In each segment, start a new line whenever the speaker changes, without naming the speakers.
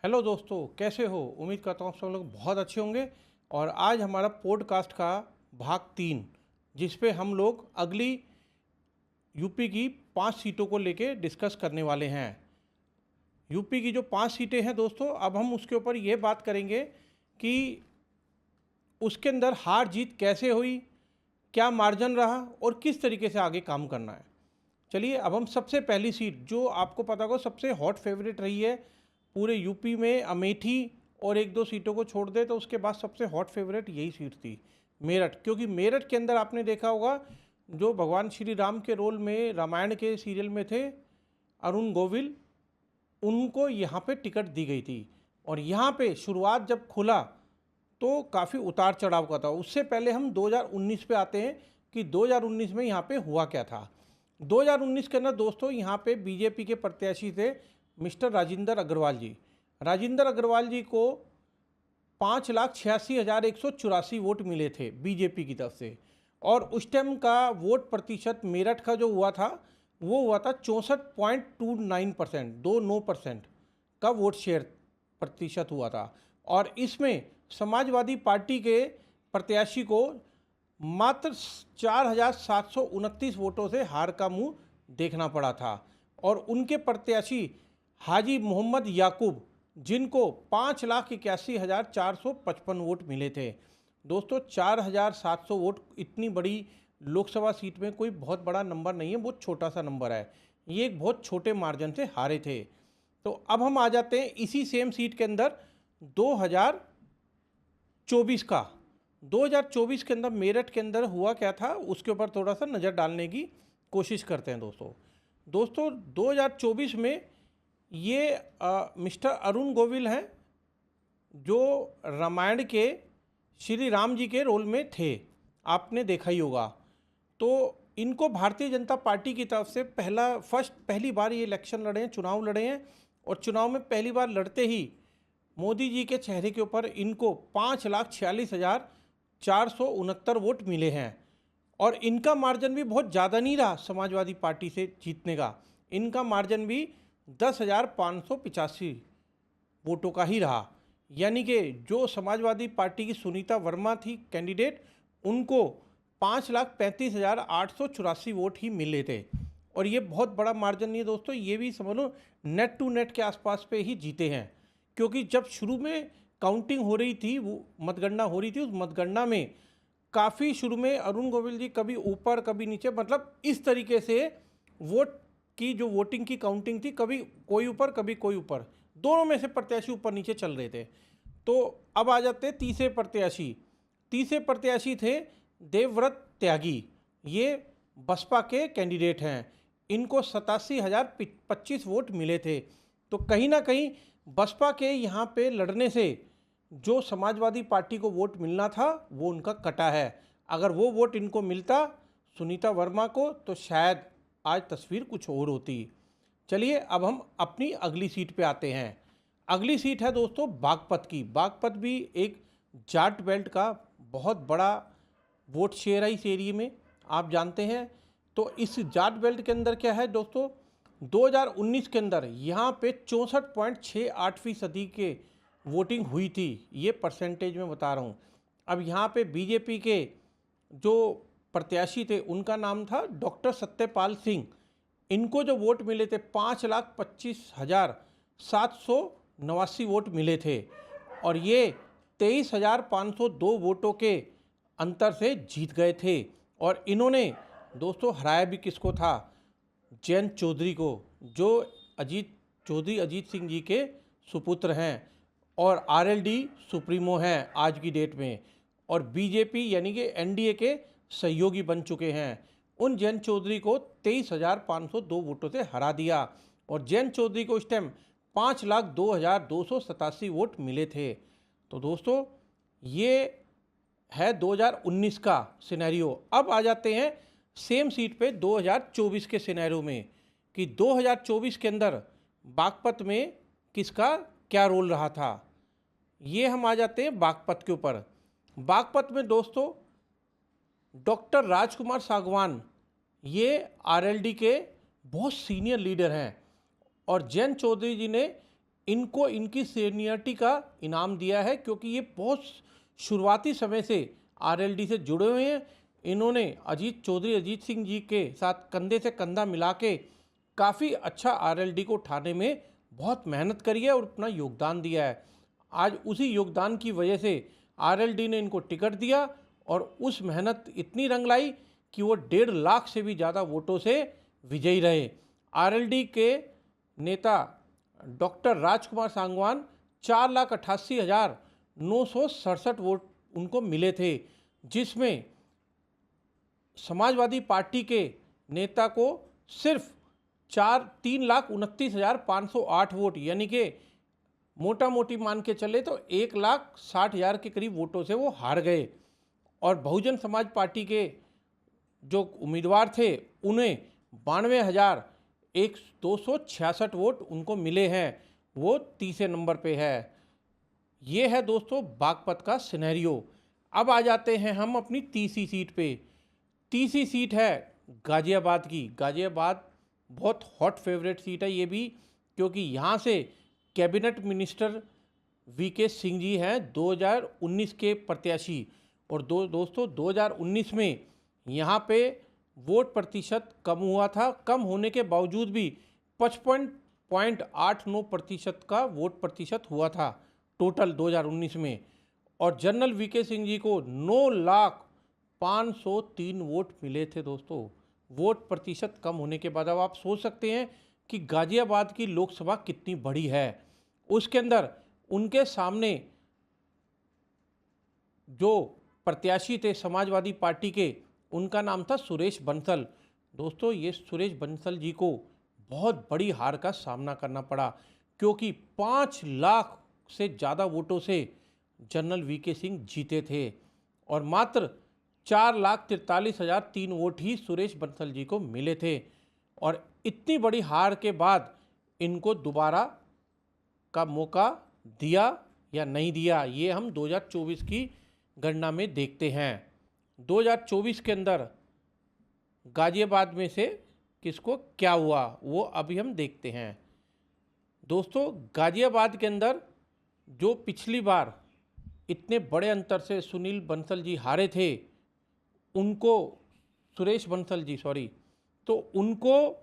Hello दोस्तों, कैसे हो? उम्मीद करता हूँ सब लोग बहुत अच्छे होंगे। और आज हमारा पॉडकास्ट का भाग 3, जिस पे हम लोग अगली यूपी की 5 सीटों को लेके डिस्कस करने वाले हैं। यूपी की जो 5 सीटें हैं दोस्तों, अब हम उसके ऊपर ये बात करेंगे कि उसके अंदर हार जीत कैसे हुई, क्या मार्जिन रहा और किस तरीके से आगे काम करना है। चलिए, अब हम सबसे पहली सीट, जो आपको पता होगा सबसे हॉट फेवरेट रही है पूरे यूपी में, अमेठी और एक दो सीटों को छोड़ दे तो उसके बाद सबसे हॉट फेवरेट यही सीट थी, मेरठ। क्योंकि मेरठ के अंदर आपने देखा होगा, जो भगवान श्री राम के रोल में रामायण के सीरियल में थे, अरुण गोविल, उनको यहाँ पे टिकट दी गई थी। और यहाँ पे शुरुआत जब खुला तो काफ़ी उतार चढ़ाव का था। उससे पहले हम 2019 पे आते हैं कि 2019 में यहाँ पे हुआ क्या था। 2019 के अंदर दोस्तों यहाँ पे बीजेपी के प्रत्याशी थे मिस्टर राजेंद्र अग्रवाल जी। राजेंद्र अग्रवाल जी को 5,86,184 वोट मिले थे बीजेपी की तरफ से। और उस टाइम का वोट प्रतिशत मेरठ का जो हुआ था वो हुआ था 64.29%, 29% का वोट शेयर प्रतिशत हुआ था। और इसमें समाजवादी पार्टी के प्रत्याशी को मात्र 4,729 वोटों से हार का मुंह देखना पड़ा था। और उनके प्रत्याशी हाजी मोहम्मद याकूब, जिनको 5,81,455 वोट मिले थे। दोस्तों 4,700 वोट इतनी बड़ी लोकसभा सीट में कोई बहुत बड़ा नंबर नहीं है, बहुत छोटा सा नंबर है। ये एक बहुत छोटे मार्जिन से हारे थे। तो अब हम आ जाते हैं इसी सेम सीट के अंदर 2024 का। 2024 के अंदर मेरठ के अंदर हुआ क्या था उसके ऊपर थोड़ा सा नज़र डालने की कोशिश करते हैं दोस्तों 2024 में ये मिस्टर अरुण गोविल हैं, जो रामायण के श्री राम जी के रोल में थे, आपने देखा ही होगा। तो इनको भारतीय जनता पार्टी की तरफ से पहली बार ये इलेक्शन लड़े हैं, चुनाव लड़े हैं। और चुनाव में पहली बार लड़ते ही मोदी जी के चेहरे के ऊपर इनको 5,46,469 वोट मिले हैं। और इनका मार्जिन भी बहुत ज़्यादा नहीं रहा समाजवादी पार्टी से जीतने का। इनका मार्जिन भी 10,585 वोटों का ही रहा। यानी कि जो समाजवादी पार्टी की सुनीता वर्मा थी कैंडिडेट, उनको 5,35,884 वोट ही मिले थे। और ये बहुत बड़ा मार्जिन नहीं है दोस्तों, ये भी समझ लो नेट टू नेट के आसपास पे ही जीते हैं। क्योंकि जब शुरू में काउंटिंग हो रही थी, वो मतगणना हो रही थी, उस मतगणना में काफ़ी शुरू में अरुण गोविल जी कभी ऊपर कभी नीचे, मतलब इस तरीके से वोट की जो वोटिंग की काउंटिंग थी, कभी कोई ऊपर कभी कोई ऊपर, दोनों में से प्रत्याशी ऊपर नीचे चल रहे थे। तो अब आ जाते हैं तीसरे प्रत्याशी। तीसरे प्रत्याशी थे देवव्रत त्यागी। ये बसपा के कैंडिडेट हैं। इनको 87,025 वोट मिले थे। तो कहीं ना कहीं बसपा के यहाँ पे लड़ने से जो समाजवादी पार्टी को वोट मिलना था वो उनका कटा है। अगर वो वोट इनको मिलता सुनीता वर्मा को, तो शायद आज तस्वीर कुछ और होती। चलिए, अब हम अपनी अगली सीट पे आते हैं। अगली सीट है दोस्तों बागपत की। बागपत भी एक जाट बेल्ट का बहुत बड़ा वोट शेयर है इस एरिया में, आप जानते हैं। तो इस जाट बेल्ट के अंदर क्या है दोस्तों, 2019 के अंदर यहाँ पे 64.68% के वोटिंग हुई थी। ये परसेंटेज में बता रहा हूँ। अब यहाँ पे बीजेपी के जो प्रत्याशी थे उनका नाम था डॉक्टर सत्यपाल सिंह। इनको जो वोट मिले थे 5,25,789 वोट मिले थे। और ये 23,502 वोटों के अंतर से जीत गए थे। और इन्होंने दोस्तों हराया भी किसको था, जयंत चौधरी को, जो अजीत सिंह जी के सुपुत्र हैं और आरएलडी सुप्रीमो हैं आज की डेट में, और बीजेपी यानी कि एनडीए के सहयोगी बन चुके हैं। उन जयंत चौधरी को 23,502 वोटों से हरा दिया। और जयंत चौधरी को इस टाइम 5,02,287 वोट मिले थे। तो दोस्तों ये है 2019 का सिनेरियो। अब आ जाते हैं सेम सीट पे 2024 के सिनेरियो में, कि 2024 के अंदर बागपत में किसका क्या रोल रहा था। ये हम आ जाते हैं बागपत के ऊपर। बागपत में दोस्तों डॉक्टर राजकुमार सागवान, ये आरएलडी के बहुत सीनियर लीडर हैं। और जयंत चौधरी जी ने इनको इनकी सीनियरिटी का इनाम दिया है, क्योंकि ये बहुत शुरुआती समय से आरएलडी से जुड़े हुए हैं। इन्होंने अजीत सिंह जी के साथ कंधे से कंधा मिला के काफ़ी अच्छा आरएलडी को उठाने में बहुत मेहनत करी है और अपना योगदान दिया है। आज उसी योगदान की वजह से आरएलडी ने इनको टिकट दिया और उस मेहनत इतनी रंग लाई कि वो 1.5 लाख से भी ज़्यादा वोटों से विजयी रहे। आरएलडी के नेता डॉक्टर राजकुमार सांगवान 4,88,967 वोट उनको मिले थे, जिसमें समाजवादी पार्टी के नेता को सिर्फ 3,29,508 वोट, यानी कि मोटा मोटी मान के चले तो 1,60,000 के करीब वोटों से वो हार गए। और बहुजन समाज पार्टी के जो उम्मीदवार थे उन्हें 92,266 वोट उनको मिले हैं, वो तीसरे नंबर पे है। ये है दोस्तों बागपत का सिनेरियो। अब आ जाते हैं हम अपनी तीसरी सीट पे। तीसरी सीट है गाजियाबाद की। गाजियाबाद बहुत हॉट फेवरेट सीट है ये भी, क्योंकि यहाँ से cabinet minister VK Singh ji हैं 2019 के प्रत्याशी। और दोस्तों 2019 में यहाँ पे वोट प्रतिशत कम हुआ था। कम होने के बावजूद भी 55.89% का वोट प्रतिशत हुआ था टोटल 2019 में। और जनरल वीके सिंह जी को 9,503 वोट मिले थे दोस्तों। वोट प्रतिशत कम होने के बाद अब आप सोच सकते हैं कि गाजियाबाद की लोकसभा कितनी बड़ी है। उसके अंदर उनके सामने जो प्रत्याशी थे समाजवादी पार्टी के, उनका नाम था सुरेश बंसल। दोस्तों ये सुरेश बंसल जी को बहुत बड़ी हार का सामना करना पड़ा, क्योंकि 5 लाख से ज़्यादा वोटों से जनरल वीके सिंह जीते थे और मात्र 4,43,003 वोट ही सुरेश बंसल जी को मिले थे। और इतनी बड़ी हार के बाद इनको दोबारा का मौका दिया या नहीं दिया, ये हम 2024 की गणना में देखते हैं। 2024 के अंदर गाजियाबाद में से किसको क्या हुआ वो अभी हम देखते हैं। दोस्तों गाजियाबाद के अंदर जो पिछली बार इतने बड़े अंतर से सुनील बंसल जी हारे थे, उनको सुरेश बंसल जी तो उनको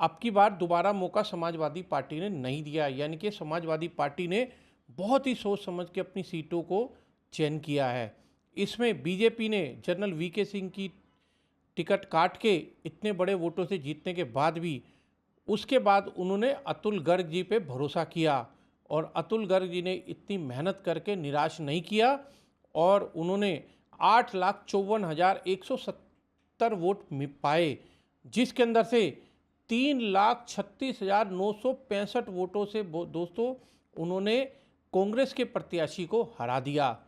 अब की बार दोबारा मौका समाजवादी पार्टी ने नहीं दिया। यानी कि समाजवादी पार्टी ने बहुत ही सोच समझ के अपनी सीटों को चयन किया है। इसमें बीजेपी ने जनरल वीके सिंह की टिकट काट के इतने बड़े वोटों से जीतने के बाद भी उसके बाद उन्होंने अतुल गर्ग जी पे भरोसा किया और अतुल गर्ग जी ने इतनी मेहनत करके निराश नहीं किया और उन्होंने 8,54,170 वोट पाए, जिसके अंदर से 3,36,965 वोटों से दोस्तों उन्होंने कांग्रेस के प्रत्याशी को हरा दिया।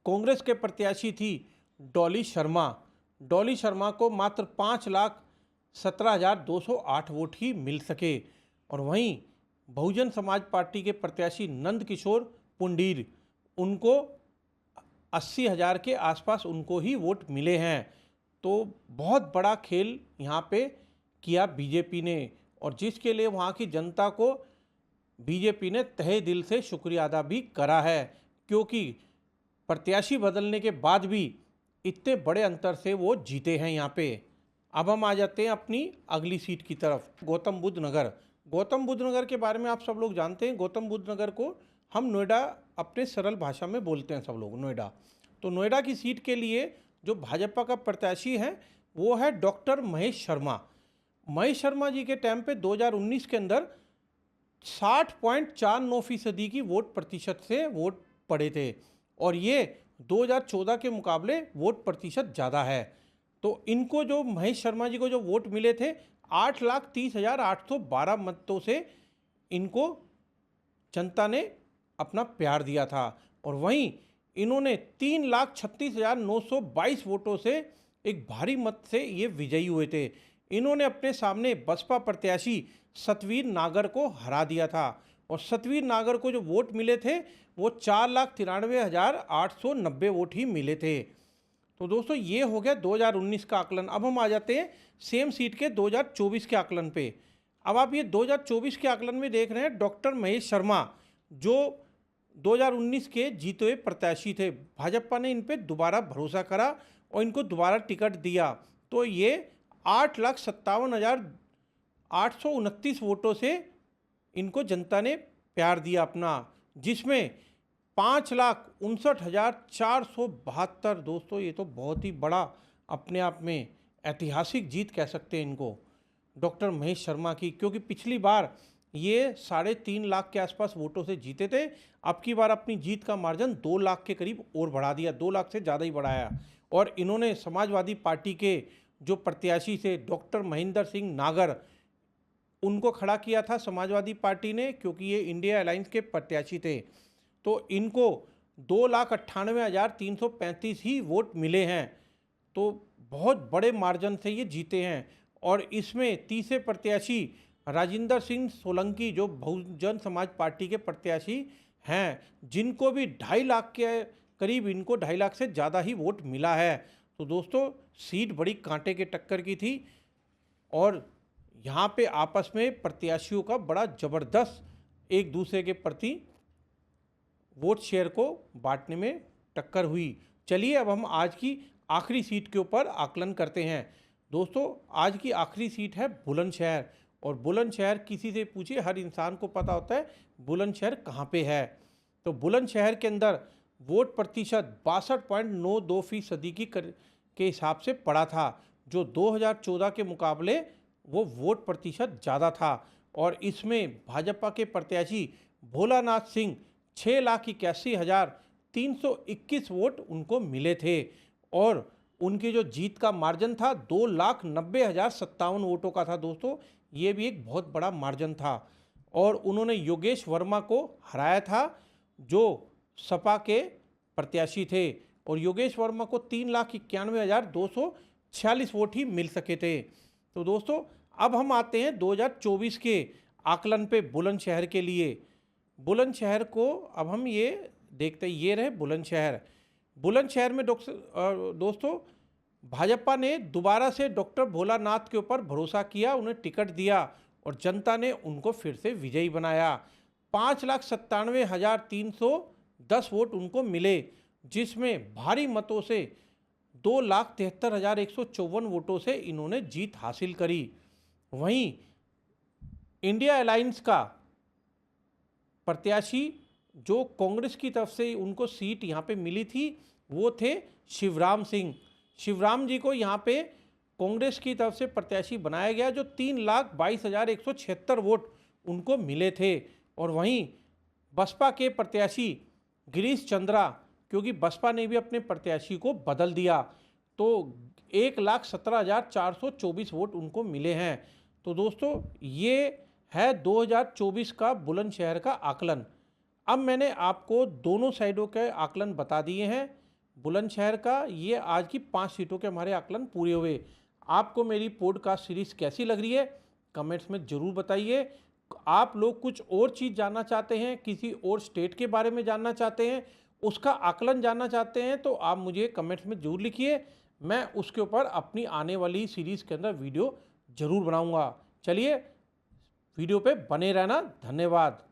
कांग्रेस के प्रत्याशी थी डॉली शर्मा। डॉली शर्मा को मात्र 5,17,208 वोट ही मिल सके। और वहीं बहुजन समाज पार्टी के प्रत्याशी नंद किशोर पुंडीर, उनको 80,000 के आसपास उनको ही वोट मिले हैं। तो बहुत बड़ा खेल यहाँ पे किया बीजेपी ने, और जिसके लिए वहाँ की जनता को बीजेपी ने तहे दिल से शुक्रिया अदा भी करा है, क्योंकि प्रत्याशी बदलने के बाद भी इतने बड़े अंतर से वो जीते हैं यहाँ पे। अब हम आ जाते हैं अपनी अगली सीट की तरफ, गौतम बुद्ध नगर। गौतम बुद्ध नगर के बारे में आप सब लोग जानते हैं। गौतम बुद्ध नगर को हम नोएडा अपने सरल भाषा में बोलते हैं सब लोग, नोएडा। तो नोएडा की सीट के लिए जो भाजपा का प्रत्याशी है वो है डॉक्टर महेश शर्मा। महेश शर्मा जी के टाइम पे 2019 के अंदर 60.49% की वोट प्रतिशत से वोट पड़े थे, और ये 2014 के मुकाबले वोट प्रतिशत ज़्यादा है। तो इनको जो महेश शर्मा जी को जो वोट मिले थे 8,30,812 मतों से इनको जनता ने अपना प्यार दिया था। और वहीं इन्होंने 3,36,922 वोटों से एक भारी मत से ये विजयी हुए थे। इन्होंने अपने सामने बसपा प्रत्याशी सतवीर नागर को हरा दिया था, और सतवीर नागर को जो वोट मिले थे वो 4,93,890 वोट ही मिले थे। तो दोस्तों ये हो गया 2019 का आकलन। अब हम आ जाते हैं सेम सीट के 2024 के आकलन पे। अब आप ये 2024 के आकलन में देख रहे हैं, डॉक्टर महेश शर्मा जो 2019 के जीते हुए प्रत्याशी थे, भाजपा ने इन पे दोबारा भरोसा करा और इनको दोबारा टिकट दिया। तो ये 8,57,829 वोटों से इनको जनता ने प्यार दिया अपना, जिसमें 5,59,472 दोस्तों, ये तो बहुत ही बड़ा अपने आप में ऐतिहासिक जीत कह सकते हैं इनको डॉक्टर महेश शर्मा की, क्योंकि पिछली बार ये 3.5 लाख के आसपास वोटों से जीते थे। अब की बार अपनी जीत का मार्जिन 2 लाख के करीब और बढ़ा दिया, 2 लाख से ज़्यादा ही बढ़ाया। और इन्होंने समाजवादी पार्टी के जो प्रत्याशी थे डॉक्टर महेंद्र सिंह नागर, उनको खड़ा किया था समाजवादी पार्टी ने, क्योंकि ये इंडिया अलायंस के प्रत्याशी थे। तो इनको 2,98,335 ही वोट मिले हैं, तो बहुत बड़े मार्जिन से ये जीते हैं। और इसमें तीसरे प्रत्याशी राजिंदर सिंह सोलंकी जो बहुजन समाज पार्टी के प्रत्याशी हैं, जिनको भी 2.5 लाख के करीब, इनको 2.5 लाख से ज़्यादा ही वोट मिला है। तो दोस्तों सीट बड़ी कांटे के टक्कर की थी और यहाँ पे आपस में प्रत्याशियों का बड़ा ज़बरदस्त एक दूसरे के प्रति वोट शेयर को बांटने में टक्कर हुई। चलिए अब हम आज की आखिरी सीट के ऊपर आकलन करते हैं। दोस्तों आज की आखिरी सीट है बुलंदशहर, और बुलंदशहर किसी से पूछिए हर इंसान को पता होता है बुलंदशहर कहाँ पे है। तो बुलंदशहर के अंदर वोट प्रतिशत 62.92% के हिसाब से पड़ा था, जो 2014 के मुकाबले वो वोट प्रतिशत ज़्यादा था। और इसमें भाजपा के प्रत्याशी भोलानाथ सिंह 6,81,321 वोट उनको मिले थे, और उनकी जो जीत का मार्जिन था 2,90,057 वोटों का था। दोस्तों ये भी एक बहुत बड़ा मार्जिन था। और उन्होंने योगेश वर्मा को हराया था जो सपा के प्रत्याशी थे, और योगेश वर्मा को 3,91,246 वोट ही मिल सके थे। तो दोस्तों अब हम आते हैं 2024 के आकलन पे बुलंदशहर के लिए। बुलंदशहर को अब हम ये देखते हैं, ये रहे बुलंदशहर। बुलंदशहर में दोस्तों भाजपा ने दोबारा से डॉक्टर भोलानाथ के ऊपर भरोसा किया, उन्हें टिकट दिया और जनता ने उनको फिर से विजयी बनाया। 5,97,310 वोट उनको मिले, जिसमें भारी मतों से 2,73,154 वोटों से इन्होंने जीत हासिल करी। वहीं इंडिया अलायंस का प्रत्याशी जो कांग्रेस की तरफ से उनको सीट यहाँ पे मिली थी, वो थे शिवराम सिंह। शिवराम जी को यहाँ पे कांग्रेस की तरफ से प्रत्याशी बनाया गया, जो 3,22,176 वोट उनको मिले थे। और वहीं बसपा के प्रत्याशी गिरीश चंद्रा, क्योंकि बसपा ने भी अपने प्रत्याशी को बदल दिया, तो 1,17,424 वोट उनको मिले हैं। तो दोस्तों ये है 2024 का बुलंदशहर का आकलन। अब मैंने आपको दोनों साइडों के आकलन बता दिए हैं। बुलंदशहर का ये आज की 5 सीटों के हमारे आकलन पूरे हुए। आपको मेरी पॉडकास्ट सीरीज़ कैसी लग रही है कमेंट्स में ज़रूर बताइए। आप लोग कुछ और चीज़ जानना चाहते हैं, किसी और स्टेट के बारे में जानना चाहते हैं, उसका आकलन जानना चाहते हैं, तो आप मुझे कमेंट्स में ज़रूर लिखिए। मैं उसके ऊपर अपनी आने वाली सीरीज़ के अंदर वीडियो ज़रूर बनाऊँगा। चलिए वीडियो पे बने रहना। धन्यवाद।